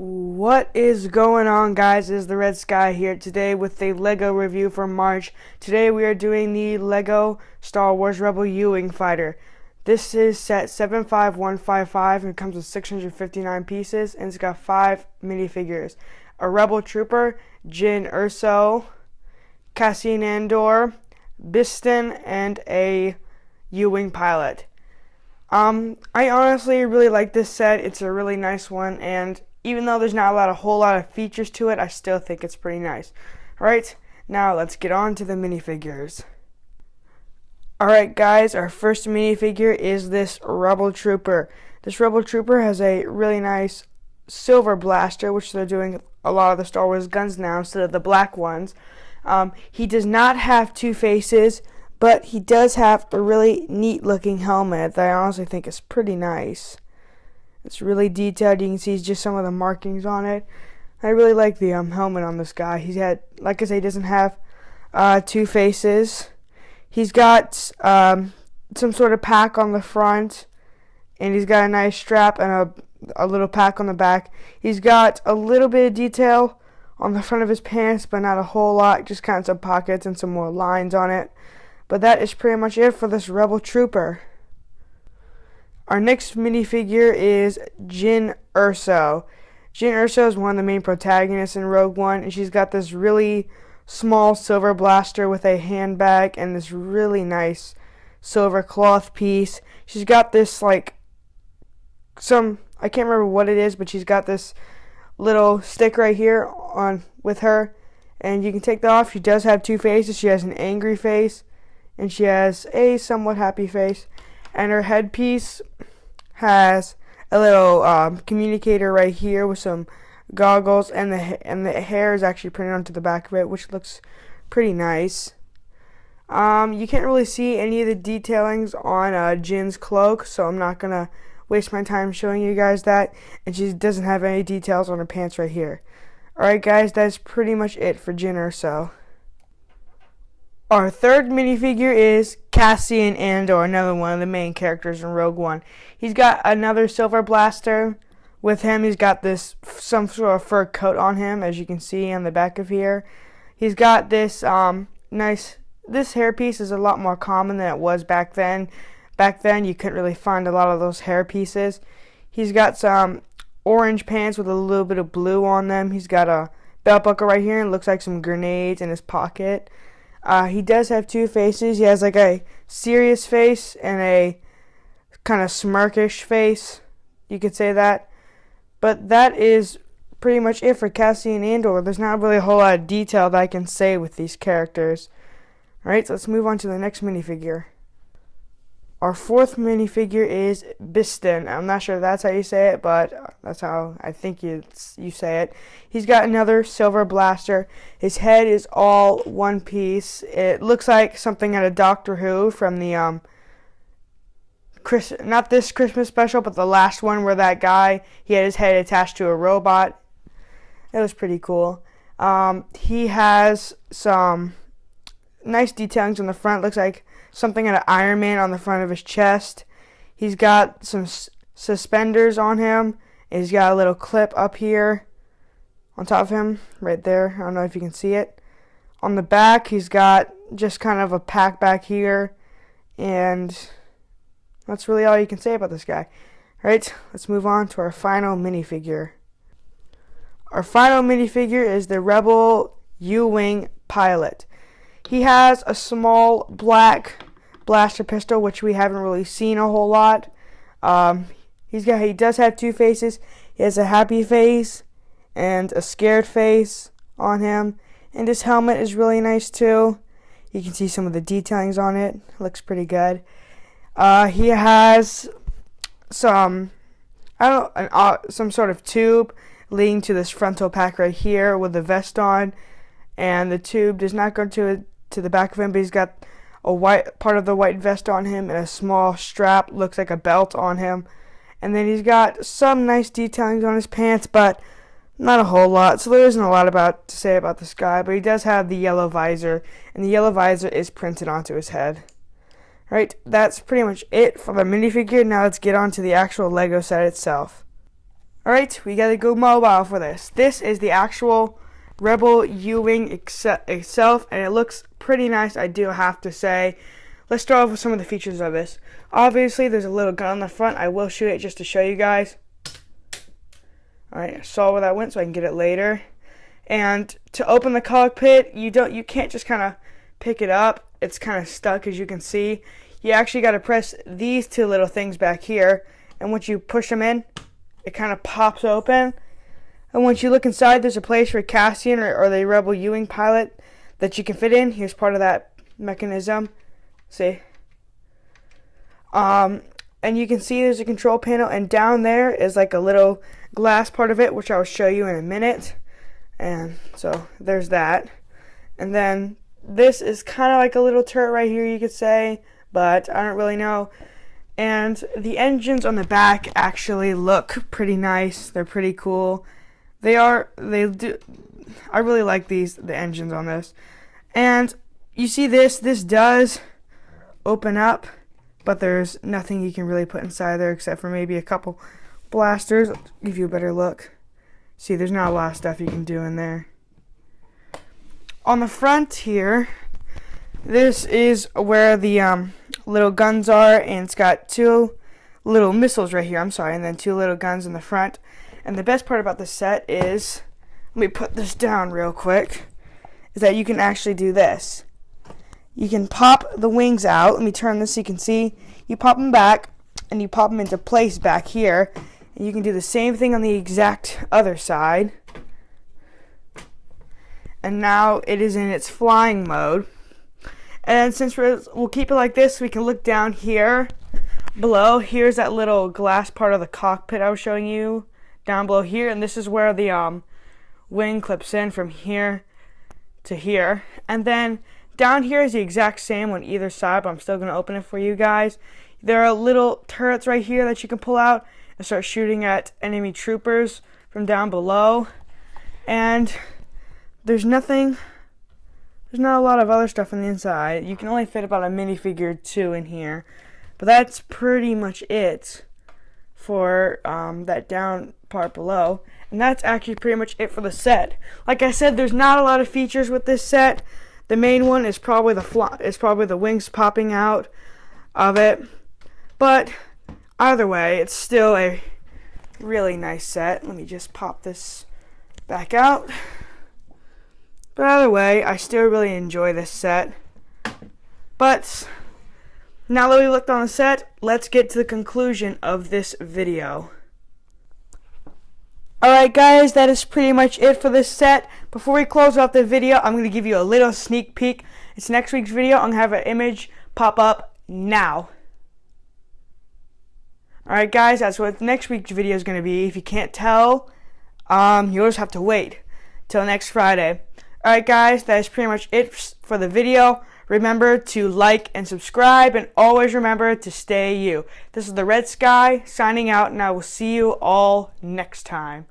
What is going on, guys? It is the Red Sky here today with a LEGO review for March. Today we are doing the LEGO Star Wars Rebel Uwing Fighter. This is set 75155 and it comes with 659 pieces, and it's got 5 minifigures. A Rebel Trooper, Jyn Erso, Cassian Andor, Biston, and a Uwing Pilot. I honestly really like this set. It's a really nice one, and even though there's not a whole lot of features to it, I still think it's pretty nice. Alright, now let's get on to the minifigures. Alright guys, our first minifigure is this Rebel Trooper. This Rebel Trooper has a really nice silver blaster, which they're doing a lot of the Star Wars guns now instead of the black ones. He does not have two faces, but he does have a really neat looking helmet that I honestly think is pretty nice. It's really detailed. You can see just some of the markings on it. I really like the helmet on this guy. He's had, like I say, he doesn't have two faces. He's got some sort of pack on the front, and he's got a nice strap and a little pack on the back. He's got a little bit of detail on the front of his pants, but not a whole lot. Just kind of some pockets and some more lines on it. But that is pretty much it for this Rebel Trooper. Our next minifigure is Jyn Erso. Jyn Erso is one of the main protagonists in Rogue One, and she's got this really small silver blaster with a handbag and this really nice silver cloth piece. She's got this I can't remember what it is, but she's got this little stick right here on with her, and you can take that off. She does have two faces. She has an angry face, and she has a somewhat happy face. And her headpiece has a little communicator right here with some goggles, and the hair is actually printed onto the back of it, which looks pretty nice. You can't really see any of the detailings on Jyn's cloak, so I'm not gonna waste my time showing you guys that. And she doesn't have any details on her pants right here. Alright guys, that's pretty much it for Jyn Erso. Our third minifigure is Cassian Andor, another one of the main characters in Rogue One. He's got another silver blaster with him. He's got some sort of fur coat on him, as you can see on the back of here. He's got this this hairpiece is a lot more common than it was back then. Back then you couldn't really find a lot of those hair pieces. He's got some orange pants with a little bit of blue on them. He's got a belt buckle right here, and it looks like some grenades in his pocket. He does have two faces. He has like a serious face and a kind of smirkish face. You could say that. But that is pretty much it for Cassian Andor. There's not really a whole lot of detail that I can say with these characters. Alright, so let's move on to the next minifigure. Our fourth minifigure is Biston. I'm not sure if that's how you say it, but that's how I think you say it. He's got another silver blaster. His head is all one piece. It looks like something out of Doctor Who from the not this Christmas special, but the last one where that guy, he had his head attached to a robot. It was pretty cool. He has some nice detailings on the front. Looks like something out of Iron Man on the front of his chest. He's got some suspenders on him. And he's got a little clip up here on top of him, right there. I don't know if you can see it. On the back, he's got just kind of a pack back here. And that's really all you can say about this guy. Alright, let's move on to our final minifigure. Our final minifigure is the Rebel Uwing Pilot. He has a small black blaster pistol, which we haven't really seen a whole lot. He does have two faces. He has a happy face and a scared face on him. And his helmet is really nice too. You can see some of the detailings on it. It looks pretty good. He has some sort of tube leading to this frontal pack right here with the vest on. And the tube does not go to the back of him, but he's got a white part of the white vest on him and a small strap, looks like a belt on him. And then he's got some nice detailings on his pants, but not a whole lot. So there isn't a lot to say about this guy, but he does have the yellow visor, and the yellow visor is printed onto his head. Alright, that's pretty much it for the minifigure. Now let's get on to the actual LEGO set itself. Alright, we gotta go mobile for this. This is the actual Rebel U-Wing itself, and it looks pretty nice, I do have to say. Let's start off with some of the features of this. Obviously, there's a little gun on the front. I will shoot it just to show you guys. Alright, I saw where that went, so I can get it later. And to open the cockpit, you can't just kind of pick it up. It's kind of stuck, as you can see. You actually got to press these two little things back here, and once you push them in, it kind of pops open. And once you look inside, there's a place for Cassian or the Rebel Uwing Pilot that you can fit in. Here's part of that mechanism. See? And you can see there's a control panel, and down there is like a little glass part of it, which I will show you in a minute. And so there's that. And then this is kind of like a little turret right here, you could say, but I don't really know. And the engines on the back actually look pretty nice. They're pretty cool. I really like the engines on this. And you see this does open up, but there's nothing you can really put inside there except for maybe a couple blasters. I'll give you a better look. See, there's not a lot of stuff you can do in there. On the front here, this is where the little guns are, and it's got two little missiles right here, and then two little guns in the front. And the best part about this set is, let me put this down real quick, is that you can actually do this. You can pop the wings out. Let me turn this so you can see. You pop them back, and you pop them into place back here. And you can do the same thing on the exact other side. And now it is in its flying mode. And since we'll keep it like this, we can look down here below. Here's that little glass part of the cockpit I was showing you down below here, and this is where the wing clips in from here to here. And then down here is the exact same on either side, but I'm still going to open it for you guys. There are little turrets right here that you can pull out and start shooting at enemy troopers from down below. And there's not a lot of other stuff on the inside. You can only fit about a minifigure or two in here, but that's pretty much it for that down part below. And that's actually pretty much it for the set. Like I said, there's not a lot of features with this set. The main one is probably the wings popping out of it, but either way, it's still a really nice set. Let me just pop this back out. But either way, I still really enjoy this set. But now that we looked on the set, let's get to the conclusion of this video. Alright guys, that is pretty much it for this set. Before we close off the video, I'm going to give you a little sneak peek. It's next week's video. I'm going to have an image pop up now. Alright guys, that's what next week's video is going to be. If you can't tell, you'll just have to wait till next Friday. Alright guys, that is pretty much it for the video. Remember to like and subscribe, and always remember to stay you. This is the Red Sky signing out, and I will see you all next time.